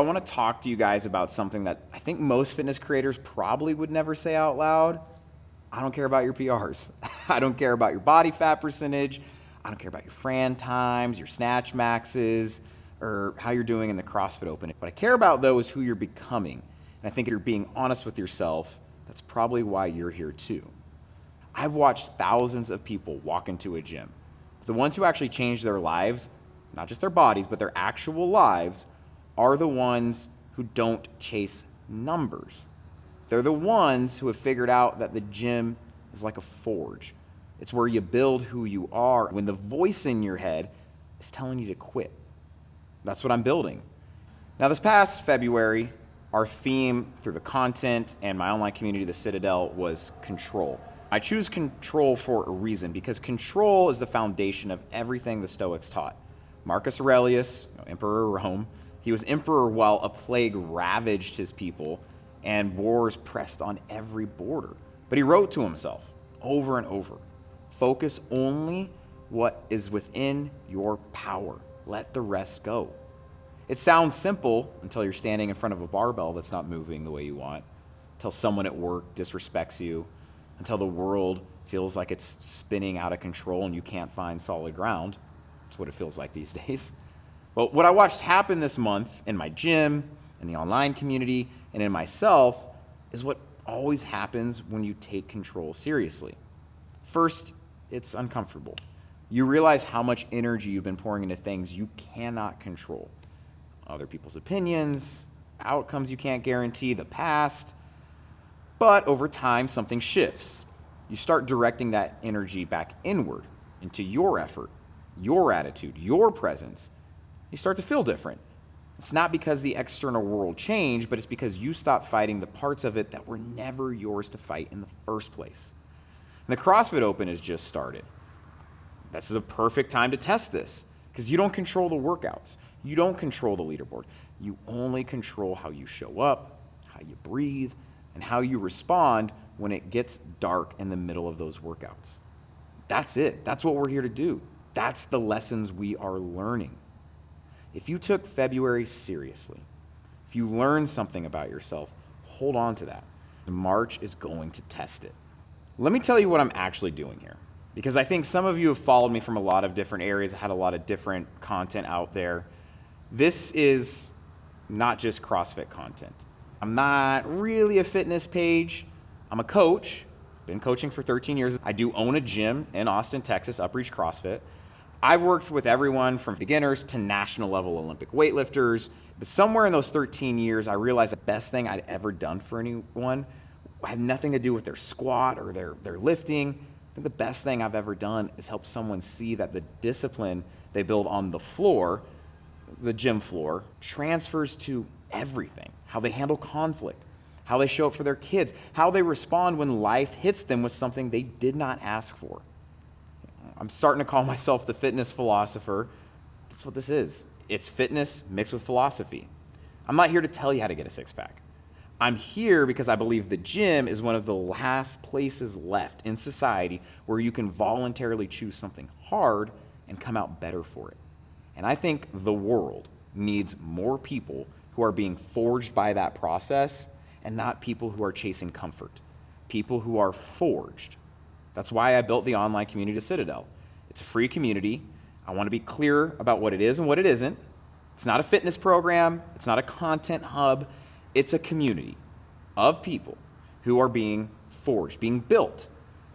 I want to talk to you guys about something that I think most fitness creators probably would never say out loud. I don't care about your PRs. I don't care about your body fat percentage. I don't care about your Fran times, your snatch maxes, or how you're doing in the CrossFit Open. What I care about, though, is who you're becoming. And I think if you're being honest with yourself, that's probably why you're here, too. I've watched thousands of people walk into a gym. The ones who actually change their lives, not just their bodies, but their actual lives, are the ones who don't chase numbers. They're the ones who have figured out that the gym is like a forge. It's where you build who you are when the voice in your head is telling you to quit. That's what I'm building. Now, this past February, our theme through the content and my online community, the Citadel, was control. I choose control for a reason, because control is the foundation of everything the Stoics taught. Marcus Aurelius, Emperor of Rome, he was emperor while a plague ravaged his people and wars pressed on every border. But he wrote to himself over and over, focus only what is within your power. Let the rest go. It sounds simple until you're standing in front of a barbell that's not moving the way you want, until someone at work disrespects you, until the world feels like it's spinning out of control and you can't find solid ground. That's what it feels like these days. But what I watched happen this month in my gym, in the online community, and in myself is what always happens when you take control seriously. First, it's uncomfortable. You realize how much energy you've been pouring into things you cannot control. Other people's opinions, outcomes you can't guarantee, the past. But over time, something shifts. You start directing that energy back inward into your effort, your attitude, your presence. You start to feel different. It's not because the external world changed, but it's because you stopped fighting the parts of it that were never yours to fight in the first place. And the CrossFit Open has just started. This is a perfect time to test this, because you don't control the workouts. You don't control the leaderboard. You only control how you show up, how you breathe, and how you respond when it gets dark in the middle of those workouts. That's it. That's what we're here to do. That's the lessons we are learning. If you took February seriously, if you learned something about yourself, hold on to that. March is going to test it. Let me tell you what I'm actually doing here, because I think some of you have followed me from a lot of different areas, had a lot of different content out there. This is not just CrossFit content. I'm not really a fitness page. I'm a coach. Been coaching for 13 years. I do own a gym in Austin, Texas, Upreach CrossFit. I've worked with everyone from beginners to national level Olympic weightlifters. But somewhere in those 13 years, I realized the best thing I'd ever done for anyone had nothing to do with their squat or their lifting. I think the best thing I've ever done is help someone see that the discipline they build on the floor, the gym floor, transfers to everything. How they handle conflict, how they show up for their kids, how they respond when life hits them with something they did not ask for. I'm starting to call myself the fitness philosopher. That's what this is. It's fitness mixed with philosophy. I'm not here to tell you how to get a six-pack. I'm here because I believe the gym is one of the last places left in society where you can voluntarily choose something hard and come out better for it. And I think the world needs more people who are being forged by that process and not people who are chasing comfort. People who are forged. That's why I built the online community, Citadel. It's a free community. I want to be clear about what it is and what it isn't. It's not a fitness program. It's not a content hub. It's a community of people who are being forged, being built.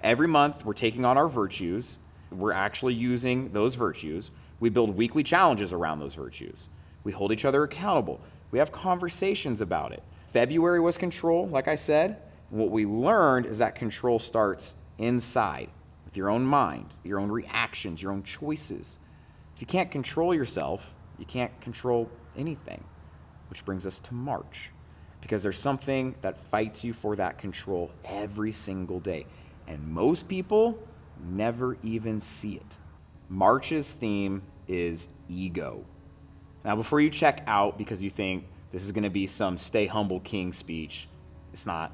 Every month, we're taking on our virtues. We're actually using those virtues. We build weekly challenges around those virtues. We hold each other accountable. We have conversations about it. February was control, like I said. And what we learned is that control starts inside with your own mind, your own reactions, your own choices. If you can't control yourself, you can't control anything, which brings us to March, because there's something that fights you for that control every single day, and most people never even see it. March's theme is ego. Now, before you check out because you think this is going to be some stay humble king speech, it's not.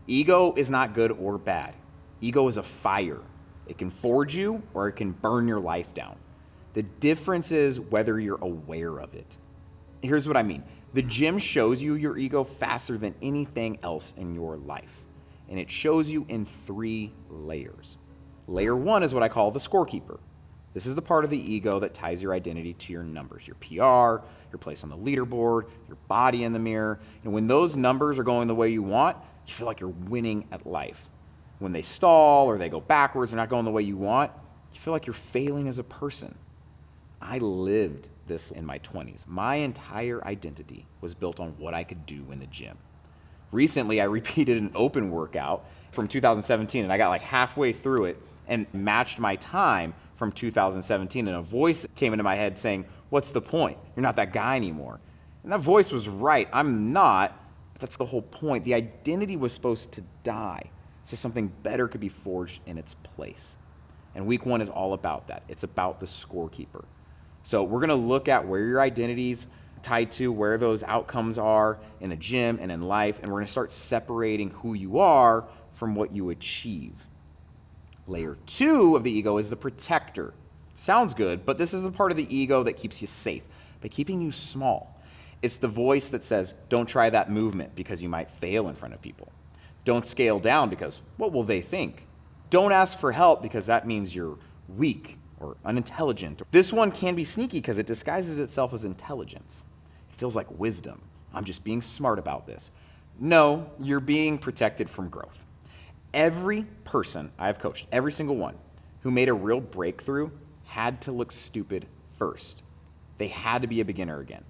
Ego is not good or bad. Ego is a fire. It can forge you or it can burn your life down. The difference is whether you're aware of it. Here's what I mean. The gym shows you your ego faster than anything else in your life. And it shows you in 3 layers. Layer 1 is what I call the scorekeeper. This is the part of the ego that ties your identity to your numbers, your PR, your place on the leaderboard, your body in the mirror. And when those numbers are going the way you want, you feel like you're winning at life. When they stall or they go backwards, they're not going the way you want, you feel like you're failing as a person. I lived this in my 20s. My entire identity was built on what I could do in the gym. Recently, I repeated an open workout from 2017, and I got like halfway through it and matched my time from 2017, and a voice came into my head saying, "What's the point? You're not that guy anymore." And that voice was right. I'm not, but that's the whole point. The identity was supposed to die so something better could be forged in its place. And week 1 is all about that. It's about the scorekeeper. So we're gonna look at where your identity's tied to, where those outcomes are in the gym and in life, and we're gonna start separating who you are from what you achieve. Layer 2 of the ego is the protector. Sounds good, but this is the part of the ego that keeps you safe, by keeping you small. It's the voice that says, don't try that movement because you might fail in front of people. Don't scale down because what will they think? Don't ask for help because that means you're weak or unintelligent. This one can be sneaky because it disguises itself as intelligence. It feels like wisdom. I'm just being smart about this. No, you're being protected from growth. Every person I've coached, every single one, who made a real breakthrough had to look stupid first. They had to be a beginner again.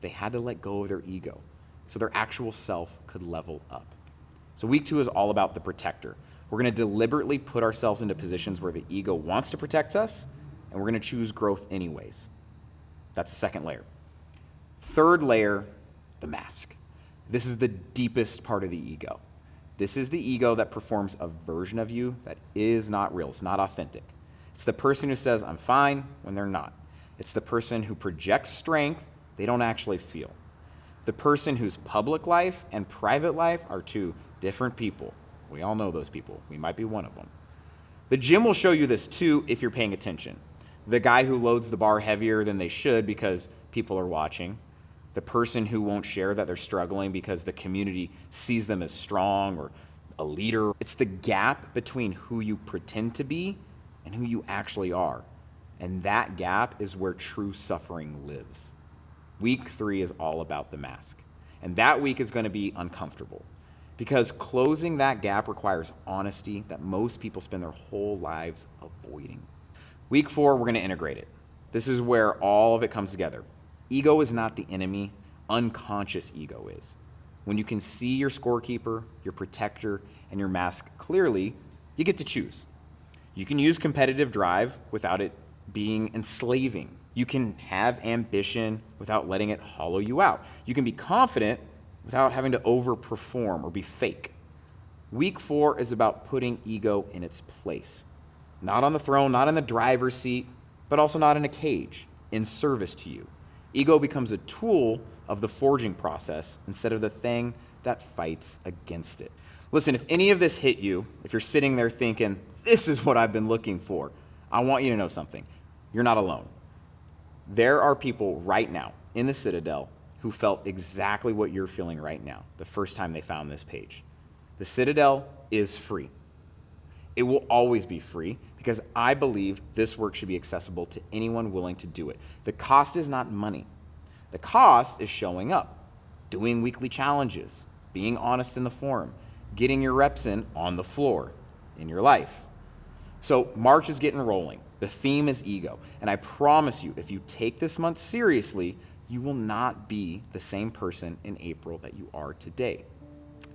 They had to let go of their ego so their actual self could level up. So week 2 is all about the protector. We're going to deliberately put ourselves into positions where the ego wants to protect us, and we're going to choose growth anyways. That's the second layer. Third layer, the mask. This is the deepest part of the ego. This is the ego that performs a version of you that is not real. It's not authentic. It's the person who says, I'm fine, when they're not. It's the person who projects strength they don't actually feel. The person whose public life and private life are 2 different people. We all know those people. We might be one of them. The gym will show you this too if you're paying attention. The guy who loads the bar heavier than they should because people are watching. The person who won't share that they're struggling because the community sees them as strong or a leader. It's the gap between who you pretend to be and who you actually are. And that gap is where true suffering lives. Week 3 is all about the mask. And that week is going to be uncomfortable because closing that gap requires honesty that most people spend their whole lives avoiding. Week 4, we're going to integrate it. This is where all of it comes together. Ego is not the enemy, unconscious ego is. When you can see your scorekeeper, your protector, and your mask clearly, you get to choose. You can use competitive drive without it being enslaving. You can have ambition without letting it hollow you out. You can be confident without having to overperform or be fake. Week 4 is about putting ego in its place. Not on the throne, not in the driver's seat, but also not in a cage, in service to you. Ego becomes a tool of the forging process instead of the thing that fights against it. Listen, if any of this hit you, if you're sitting there thinking, this is what I've been looking for, I want you to know something. You're not alone. There are people right now in the Citadel who felt exactly what you're feeling right now the first time they found this page. The Citadel is free. It will always be free because I believe this work should be accessible to anyone willing to do it. The cost is not money. The cost is showing up, doing weekly challenges, being honest in the forum, getting your reps in on the floor in your life. So March is getting rolling. The theme is ego. And I promise you, if you take this month seriously, you will not be the same person in April that you are today.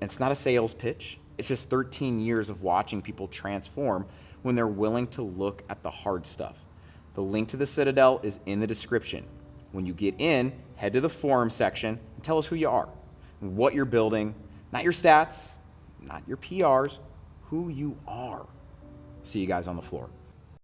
It's not a sales pitch. It's just 13 years of watching people transform when they're willing to look at the hard stuff. The link to the Citadel is in the description. When you get in, head to the forum section and tell us who you are, and what you're building, not your stats, not your PRs, who you are. See you guys on the floor.